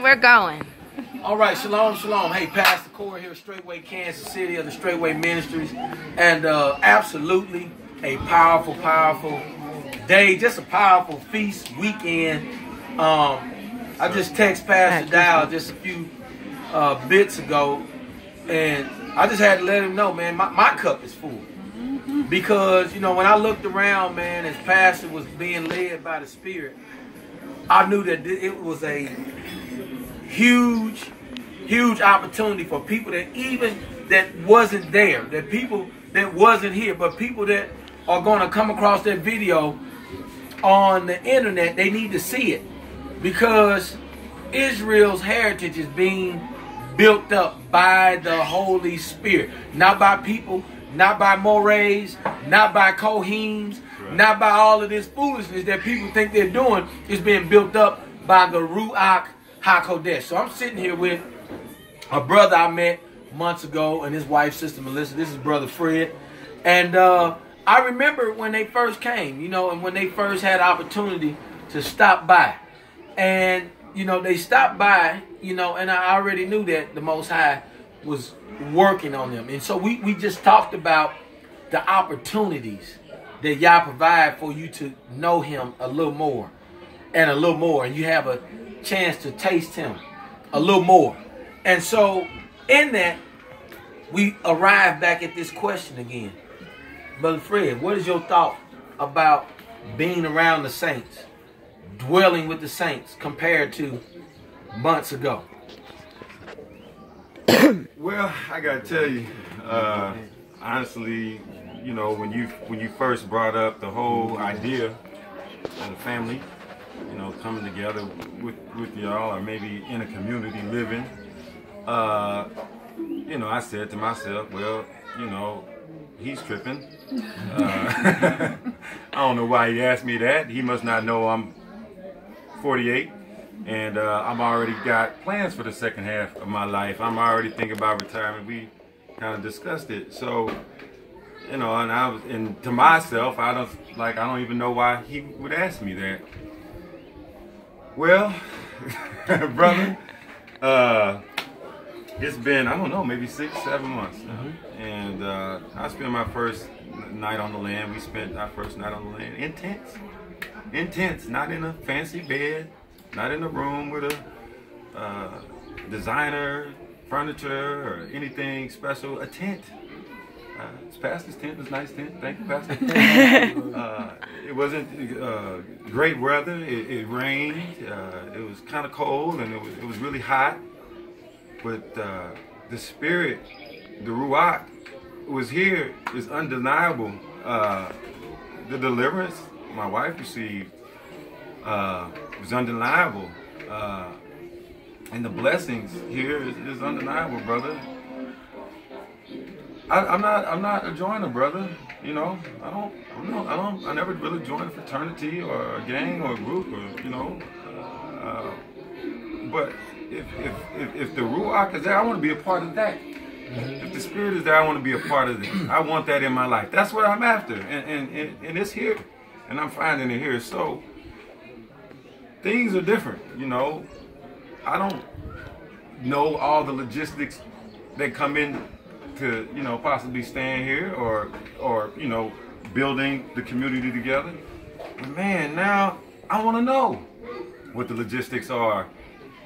we're going. All right, shalom, shalom. Hey, Pastor Corey here, Straightway Kansas City of the Straightway Ministries. And absolutely a powerful, powerful day. Just a powerful feast weekend. I just texted Pastor Dow just a few bits ago. And I just had to let him know, man, my cup is full. Because, you know, when I looked around, man, as Pastor was being led by the Spirit, I knew that it was a huge opportunity for people that wasn't there, that people that wasn't here, but people that are going to come across that video on the internet. They need to see it, because Israel's heritage is being built up by the Holy Spirit, not by people, not by mores, not by Kohims, not by all of this foolishness that people think they're doing. It's being built up by the Ruach HaKodesh. So I'm sitting here with a brother I met months ago and his wife, Sister Melissa. This is Brother Fred. And I remember when they first came, you know, and when they first had opportunity to stop by. And, you know, they stopped by, you know, and I already knew that the Most High was working on them. And so we just talked about the opportunities that Yah provide for you to know him a little more and a little more. And you have a chance to taste him a little more. And so in that, we arrive back at this question again. Brother Fred, what is your thought about being around the saints, dwelling with the saints, compared to months ago? Well, I gotta tell you, honestly, you know, when you first brought up the whole idea of the family, you know, coming together with y'all, or maybe in a community living, you know, I said to myself, well, you know, he's tripping. I don't know why he asked me that. He must not know I'm 48. And I'm already got plans for the second half of my life. I'm already thinking about retirement. We kind of discussed it. So, you know, and to myself, I don't even know why he would ask me that. Well, brother, it's been, I don't know, maybe 6-7 months now. And I spent my first night on the land. We spent our first night on the land. Intense, not in a fancy bed. Not in a room with a designer furniture or anything special. A tent. It's Pastor's tent. It's a nice tent. Thank you, Pastor. It wasn't great weather. It rained. It was kind of cold, and it was really hot. But the Spirit, the Ruach, was here. It's undeniable. The deliverance my wife received was undeniable, and the blessings here is undeniable, brother. I'm not a joiner, brother. You know, I never really joined a fraternity or a gang or a group, or you know. But if the Ruach is there, I want to be a part of that. If the Spirit is there, I want to be a part of it. I want that in my life. That's what I'm after, and it's here, and I'm finding it here. So. Things are different, you know. I don't know all the logistics that come in to, you know, possibly staying here or you know, building the community together. But man, now I want to know what the logistics are,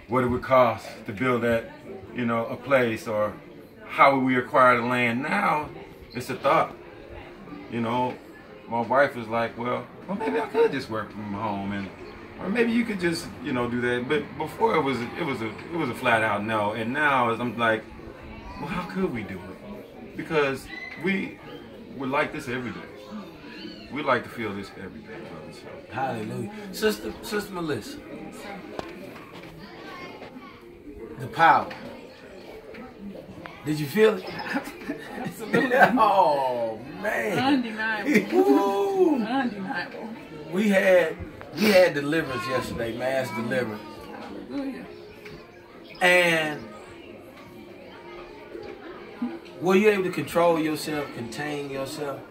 what it would cost to build that, you know, a place, or how would we acquire the land. Now it's a thought, you know. My wife is like, well, maybe I could just work from home, or maybe you could just, you know, do that. But before it was a flat out no. And now I'm like, well, how could we do it? Because we would like this every day. We like to feel this every day, brother. So. Hallelujah. Sister Melissa. The power. Did you feel it? Absolutely. Oh man. Undeniable. Undeniable. We had deliverance yesterday, mass deliverance. Hallelujah. And were you able to control yourself, contain yourself?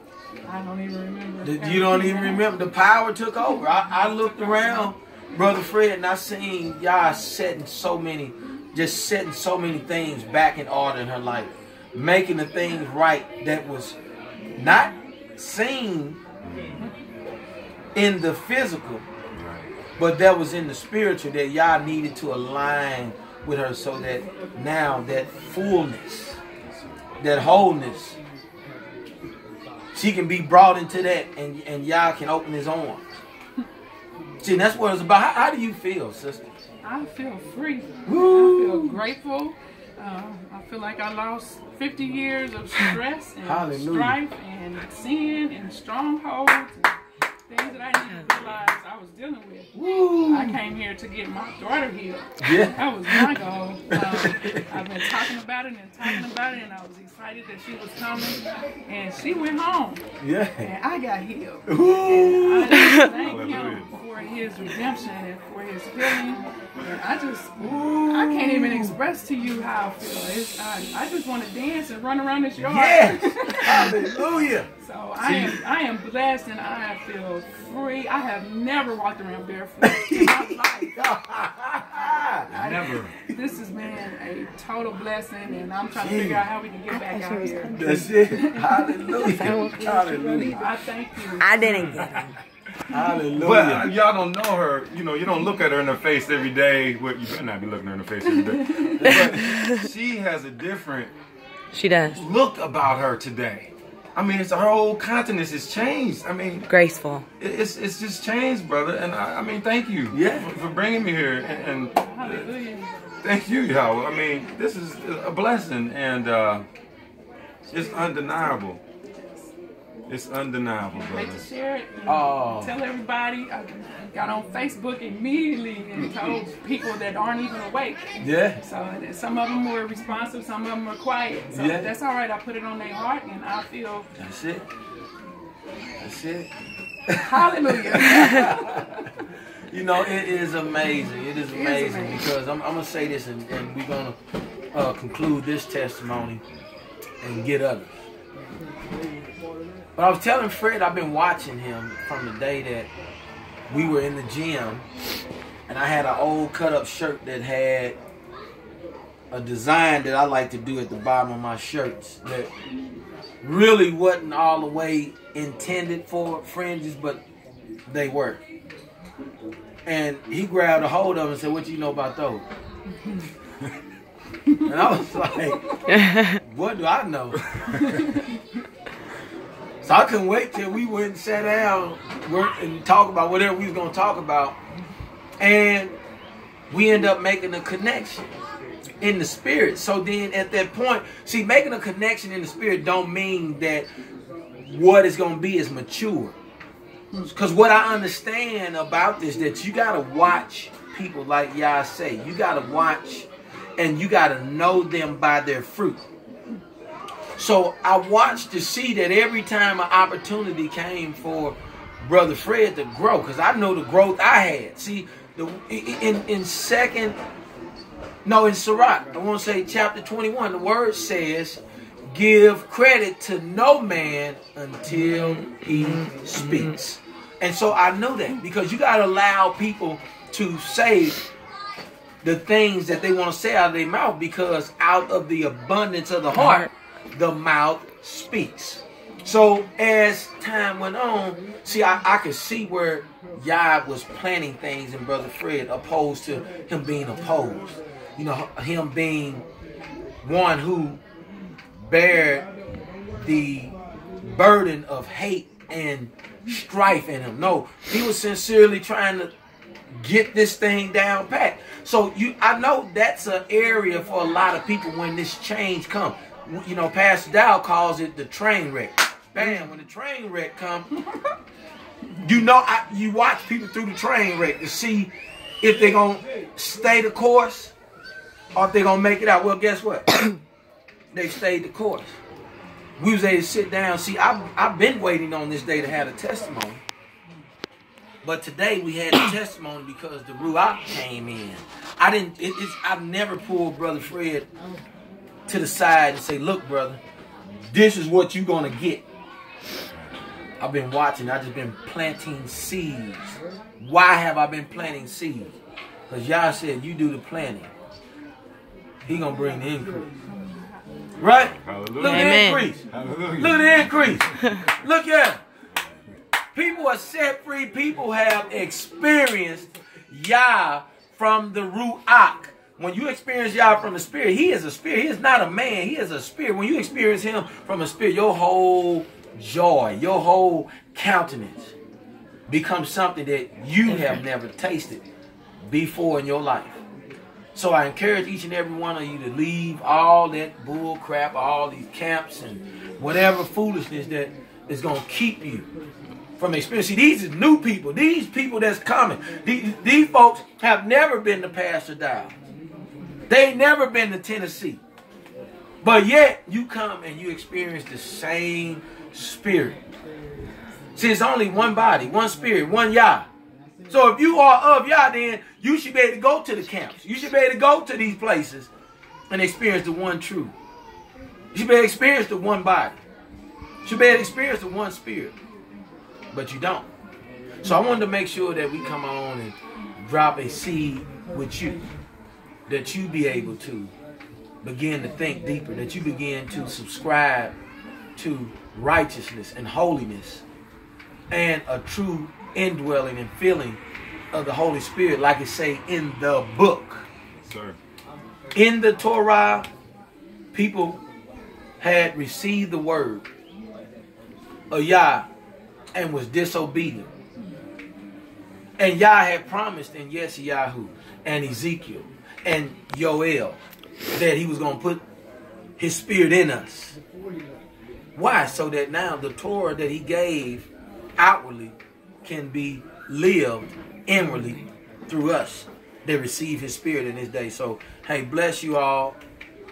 I don't even remember. You don't even remember. The power took over. I looked around Brother Fred, and I seen y'all setting so many things back in order in her life, making the things right that was not seen in the physical, but that was in the spiritual, that y'all needed to align with her, so that now that fullness, that wholeness, she can be brought into that, and y'all can open his arms. See, that's what it's about. How do you feel, sister? I feel free. Woo. I feel grateful. I feel like I lost 50 years of stress and Hallelujah. strife and sin and strongholds and things that I didn't realize I was dealing with. Woo. I came here to get my daughter healed. Yeah. That was my goal. I've been talking about it, and I was excited that she was coming, and she went home. Yeah. And I got healed. Woo. And I thank him for his redemption and for his healing. And I can't even express to you how I feel. I just want to dance and run around this yard. Yes. Hallelujah. So I am blessed, and I feel free. I have never walked around barefoot in my life. Never. This has been a total blessing, and I'm trying to figure out how we can get back out here. That's it. Hallelujah. Hallelujah. I thank you. I didn't get it. Hallelujah. But y'all don't know her. You know, you don't look at her in her face every day. Well, you better not be looking her in the face every day. But she has a different She does. look about her today. I mean, it's her whole countenance has changed. I mean, Graceful. it's just changed, brother. And I mean, thank you for bringing me here. And Hallelujah. thank you, Yahweh. I mean, this is a blessing, and it's undeniable. It's undeniable, Wait brother. to share it. And Oh. Tell everybody. I got on Facebook immediately and told people that aren't even awake. Yeah. So and some of them were responsive, some of them were quiet. So Yeah. that's all right. I put it on their heart, and I feel That's it. That's it. hallelujah. You know, it is amazing. It is amazing amazing. because I'm going to say this, and we're going to conclude this testimony and get others. But I was telling Fred, I've been watching him from the day that we were in the gym, and I had an old cut-up shirt that had a design that I like to do at the bottom of my shirts that really wasn't all the way intended for fringes, but they were. And he grabbed a hold of them and said, "What you know about those?" And I was like, "What do I know?" So I couldn't wait till we went and sat down and talk about whatever we was going to talk about. And we end up making a connection in the spirit. So then at that point, see, making a connection in the spirit don't mean that what it's going to be is mature. Because what I understand about this, that you got to watch people like y'all say. You got to watch and you got to know them by their fruit. So I watched to see that every time an opportunity came for Brother Fred to grow, because I know the growth I had. See, in Sirach, I want to say chapter 21, the word says, "Give credit to no man until he speaks." And so I know that, because you got to allow people to say the things that they want to say out of their mouth, because out of the abundance of the heart, the mouth speaks. So as time went on, see, I could see where Yah was planting things in Brother Fred, opposed to him being opposed. You know, him being one who bared the burden of hate and strife in him. No, he was sincerely trying to get this thing down pat. So I know that's an area for a lot of people when this change comes. You know, Pastor Dow calls it the train wreck. Bam, when the train wreck comes, you know, you watch people through the train wreck to see if they're going to stay the course or if they're going to make it out. Well, guess what? They stayed the course. We was able to sit down. See, I've been waiting on this day to have a testimony. But today we had a testimony because the Ruach came in. I've never pulled Brother Fred to the side and say, "Look, brother, this is what you're going to get." I've been watching. I've just been planting seeds. Why have I been planting seeds? Because Yah said, you do the planting. He going to bring the increase. Right? Hallelujah. Look at the increase. Hallelujah. Look at the increase. Look at it. People are set free. People have experienced Yah from the Ruach. When you experience Yah from the Spirit, He is a spirit. He is not a man. He is a spirit. When you experience Him from a spirit, your whole joy, your whole countenance becomes something that you have never tasted before in your life. So I encourage each and every one of you to leave all that bull crap, all these camps and whatever foolishness that is going to keep you from experiencing. These are new people. These people that's coming. These folks have never been to Pastor Dow. They ain't never been to Tennessee. But yet you come and you experience the same spirit. See, it's only one body, one spirit, one Yah. So if you are of Yah, then you should be able to go to the camps. You should be able to go to these places and experience the one truth. You should be able to experience the one body. You should be able to experience the one spirit. But you don't. So I wanted to make sure that we come on and drop a seed with you. That you be able to begin to think deeper. That you begin to subscribe to righteousness and holiness. And a true indwelling and filling of the Holy Spirit, like it say in the book. Sir. In the Torah, people had received the word of Yah and was disobedient. And Yah had promised in Yeshayahu and Ezekiel and Yoel that He was going to put His Spirit in us. Why? So that now the Torah that He gave outwardly can be lived inwardly through us that receive His Spirit in this day. So, hey, bless you all.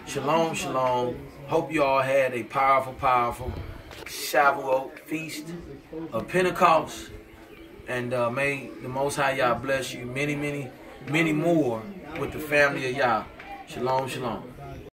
Shalom, shalom. Hope you all had a powerful, powerful Shavuot feast of Pentecost. And may the Most High Yah bless you many, many, many more with the family of Yah. Shalom, shalom.